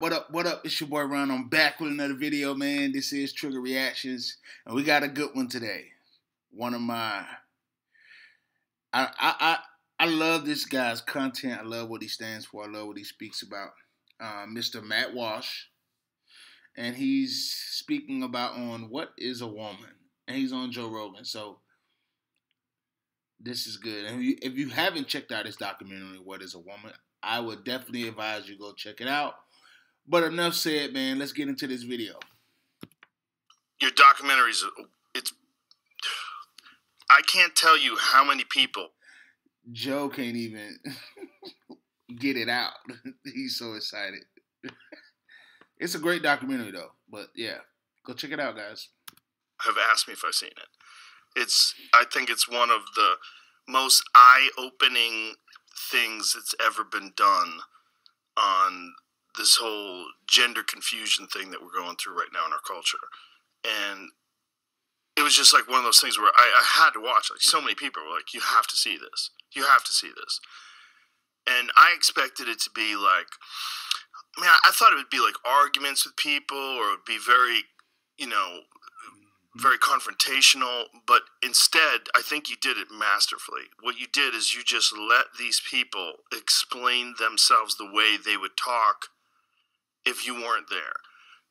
What up? What up? It's your boy Ron. I'm back with another video, man. This is Trigger Reactions, and we got a good one today. One of my, I love this guy's content. I love what he stands for. I love what he speaks about. Mr. Matt Walsh, and he's speaking about on what is a woman, and he's on Joe Rogan. So this is good. And if you haven't checked out his documentary, What Is a Woman, I would definitely advise you go check it out. But enough said, man. Let's get into this video. Your documentaries, I can't tell you how many people. Joe can't even get it out. He's so excited. It's a great documentary, though. But yeah, go check it out, guys. Have asked me if I've seen it. I think it's one of the most eye-opening things that's ever been done on this whole gender confusion thing that we're going through right now in our culture. And it was just like one of those things where I had to watch. Like, so many people were like, you have to see this. You have to see this. And I expected it to be like, I thought it would be like arguments with people, or it would be very, very confrontational. But instead, I think you did it masterfully. What you did is you just let these people explain themselves the way they would talk if you weren't there,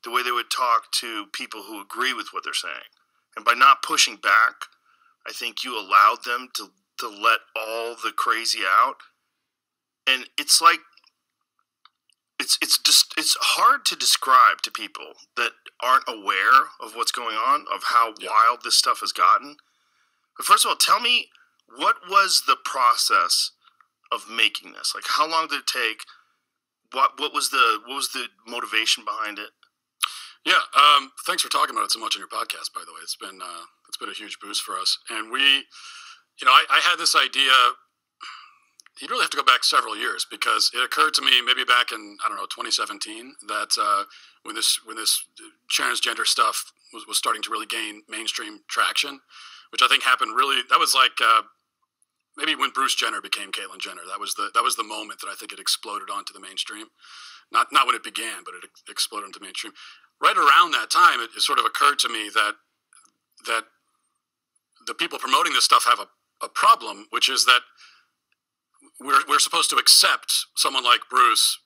the way they would talk to people who agree with what they're saying. And by not pushing back, I think you allowed them to let all the crazy out. And it's like, it's hard to describe to people that aren't aware of what's going on, of how wild this stuff has gotten. But first of all, tell me, what was the process of making this? Like, how long did it take? What was the motivation behind it? Yeah, thanks for talking about it so much on your podcast, by the way. It's been a huge boost for us. And we, I had this idea. You'd really have to go back several years, because it occurred to me maybe back in 2017 that when this transgender stuff was starting to really gain mainstream traction, which I think happened really. That was like maybe when Bruce Jenner became Caitlyn Jenner. That was the moment that I think it exploded onto the mainstream. Not when it began, but it exploded into mainstream. Right around that time, it sort of occurred to me that the people promoting this stuff have a problem, which is that we're supposed to accept someone like Bruce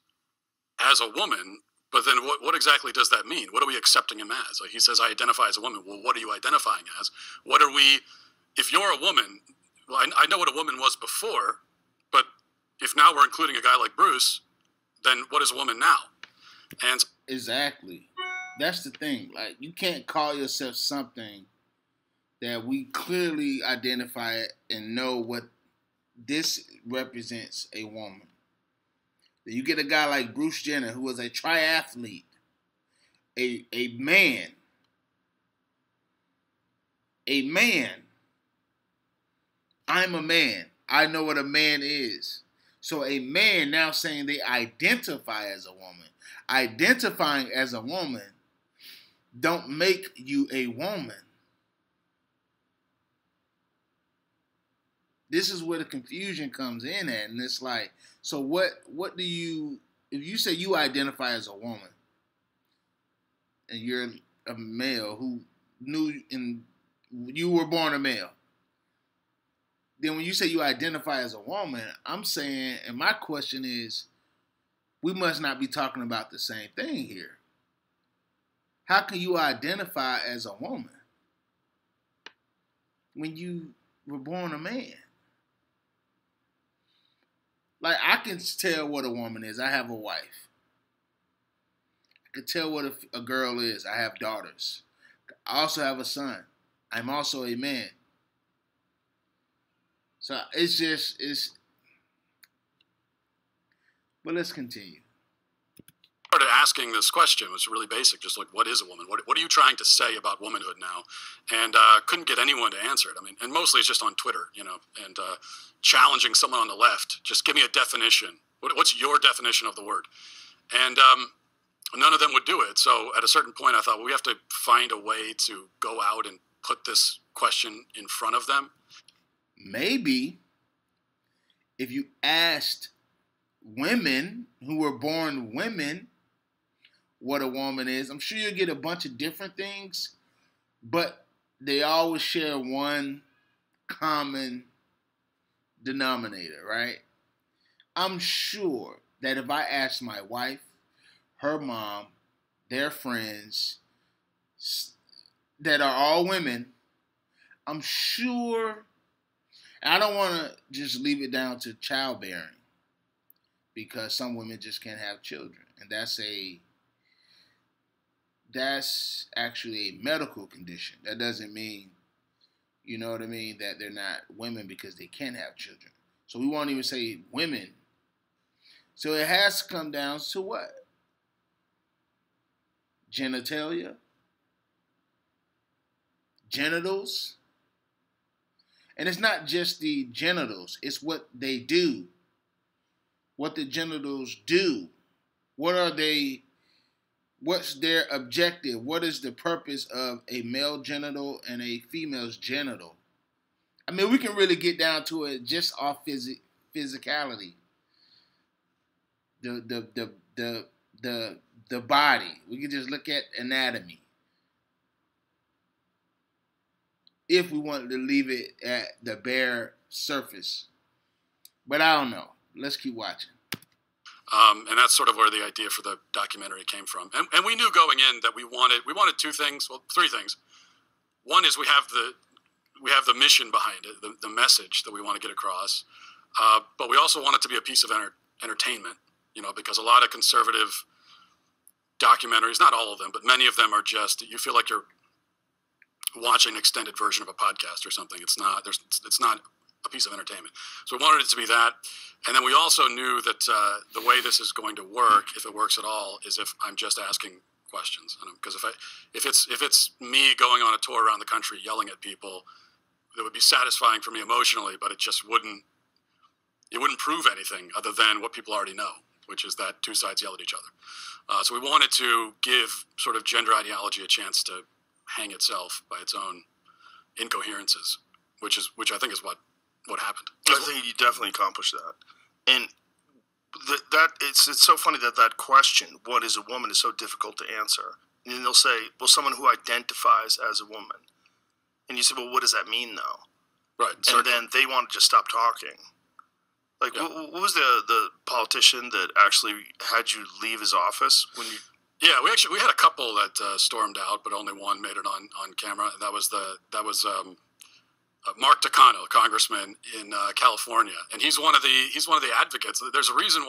as a woman, but then what exactly does that mean? What are we accepting him as? Like, he says, I identify as a woman. Well, what are you identifying as? What are we? If you're a woman, well, I know what a woman was before, but if now we're including a guy like Bruce, then what is a woman now? And exactly, that's the thing. Like, you can't call yourself something that we clearly identify and know what this represents a woman. Then you get a guy like Bruce Jenner, who was a triathlete, a man. I'm a man. I know what a man is. So a man now saying they identify as a woman. Identifying as a woman don't make you a woman. This is where the confusion comes in at. And it's like, so what do you, if you say you identify as a woman and you're a male who you were born a male, then when you say you identify as a woman, I'm saying, and my question is, we must not be talking about the same thing here. How can you identify as a woman when you were born a man? Like, I can tell what a woman is. I have a wife. I can tell what a girl is. I have daughters. I also have a son. I'm also a man. So but let's continue. Started asking this question. It was really basic, just like, what is a woman? What are you trying to say about womanhood now? And couldn't get anyone to answer it. I mean, and mostly it's just on Twitter, and challenging someone on the left. Just give me a definition. What's your definition of the word? And none of them would do it. So at a certain point, I thought, well, we have to find a way to go out and put this question in front of them. Maybe if you asked women who were born women what a woman is. I'm sure you'll get a bunch of different things, but they always share one common denominator, right? I'm sure that if I asked my wife, her mom, their friends, that are all women, I'm sure, and I don't want to just leave it down to childbearing, because some women just can't have children, and that's actually a medical condition. That doesn't mean, you know what I mean, that they're not women because they can have children. So we won't even say women. So it has to come down to what? Genitalia? Genitals? And it's not just the genitals. It's what they do. What the genitals do. What are they? What's their objective? What is the purpose of a male genital and a female's genital? I mean, we can really get down to it just off physicality. The body. We can just look at anatomy. If we wanted to leave it at the bare surface. But I don't know. Let's keep watching. And that's sort of where the idea for the documentary came from. And we knew going in that we wanted two things, well, three things. One is we have the mission behind it, the message that we want to get across. But we also want it to be a piece of entertainment, because a lot of conservative documentaries, not all of them, but many of them are just, you feel like you're watching an extended version of a podcast or something. It's not a piece of entertainment. So we wanted it to be that. And then we also knew that the way this is going to work, if it works at all, is if I'm just asking questions. Because if it's me going on a tour around the country yelling at people, it would be satisfying for me emotionally, but it wouldn't prove anything other than what people already know, which is that two sides yell at each other. So we wanted to give sort of gender ideology a chance to hang itself by its own incoherences, which I think is what happened. I think you definitely accomplished that. And that it's so funny that question, what is a woman, is so difficult to answer. And then they'll say, well, someone who identifies as a woman. And you say, well, what does that mean, though? Right. And then they want to just stop talking. Like, yeah. What was the politician that actually had you leave his office when you... Yeah, we had a couple that stormed out, but only one made it on camera. And that was Mark Takano, congressman in California, and he's one of the advocates. There's a reason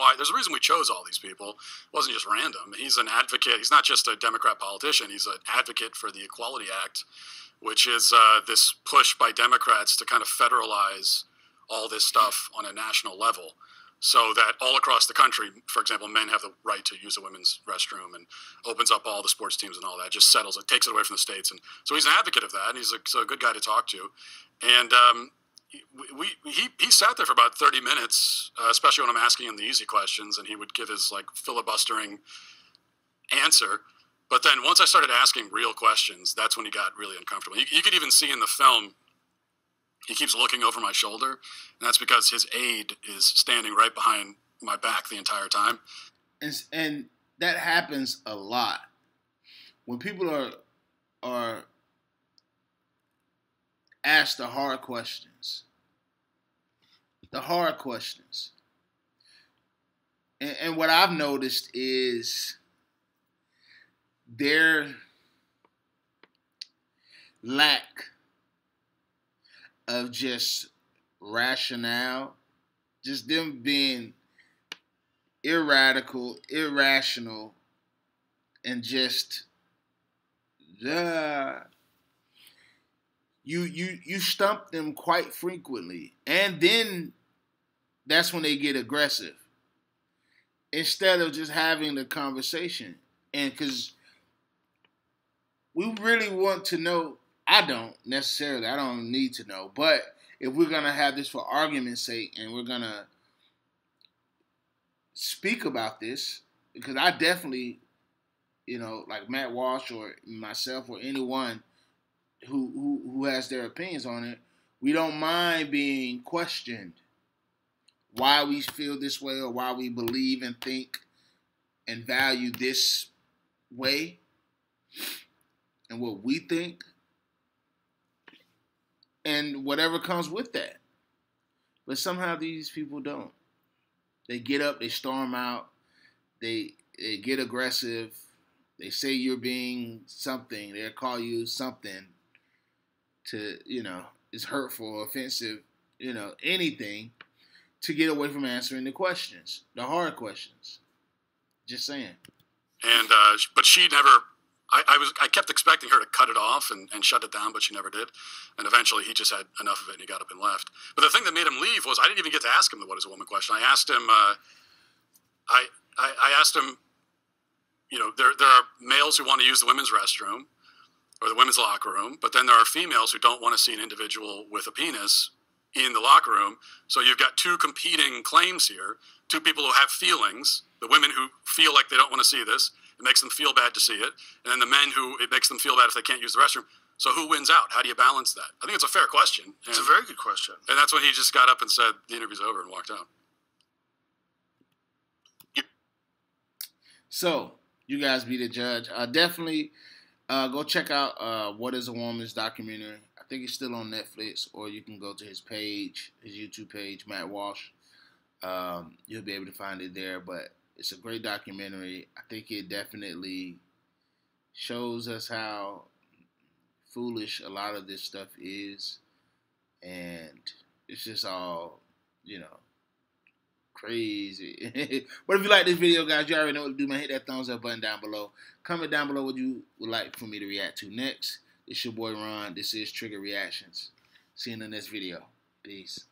we chose all these people. It wasn't just random. He's an advocate. He's not just a Democrat politician. He's an advocate for the Equality Act, which is this push by Democrats to kind of federalize all this stuff on a national level, so that all across the country, for example, men have the right to use a women's restroom, and opens up all the sports teams and all that. Just settles it, takes it away from the states, and so he's an advocate of that. And he's a good guy to talk to. And he sat there for about 30 minutes, especially when I'm asking him the easy questions, and he would give his filibustering answer. But then once I started asking real questions, that's when he got really uncomfortable. You could even see in the film, he keeps looking over my shoulder, and that's because his aide is standing right behind my back the entire time. And that happens a lot. When people are asked the hard questions. And what I've noticed is their lack of just rationale, just them being irrational, and just you stump them quite frequently, and then that's when they get aggressive instead of just having the conversation. And because we really want to know, I don't need to know, but if we're going to have this for argument's sake and we're going to speak about this, because I definitely, like Matt Walsh or myself or anyone who has their opinions on it, we don't mind being questioned why we feel this way or why we believe and think and value this way and what we think and whatever comes with that. But somehow these people don't. They get up, they storm out, they get aggressive, they say you're being something, they'll call you something to, is hurtful, offensive, anything to get away from answering the questions, the hard questions. Just saying. And but she never. I kept expecting her to cut it off and shut it down, but she never did. And eventually, he just had enough of it, and he got up and left. But the thing that made him leave was I didn't even get to ask him the "What is a woman?" question. I asked him. I asked him. There are males who want to use the women's restroom or the women's locker room, but then there are females who don't want to see an individual with a penis in the locker room. So you've got two competing claims here, two people who have feelings, the women who feel like they don't want to see this, it makes them feel bad to see it, and then the men who it makes them feel bad if they can't use the restroom. So who wins out? How do you balance that? I think it's a fair question. It's a very good question. And that's when he just got up and said, the interview's over, and walked out. So, you guys be the judge. Definitely go check out What is a Woman's documentary. I think it's still on Netflix, or you can go to his page, his YouTube page, Matt Walsh. You'll be able to find it there, but it's a great documentary. I think it definitely shows us how foolish a lot of this stuff is, and it's just all, crazy. But if you like this video, guys, you already know what to do, man. Hit that thumbs up button down below. Comment down below what you would like for me to react to next. It's your boy Ron. This is Trigger Reactions. See you in the next video. Peace.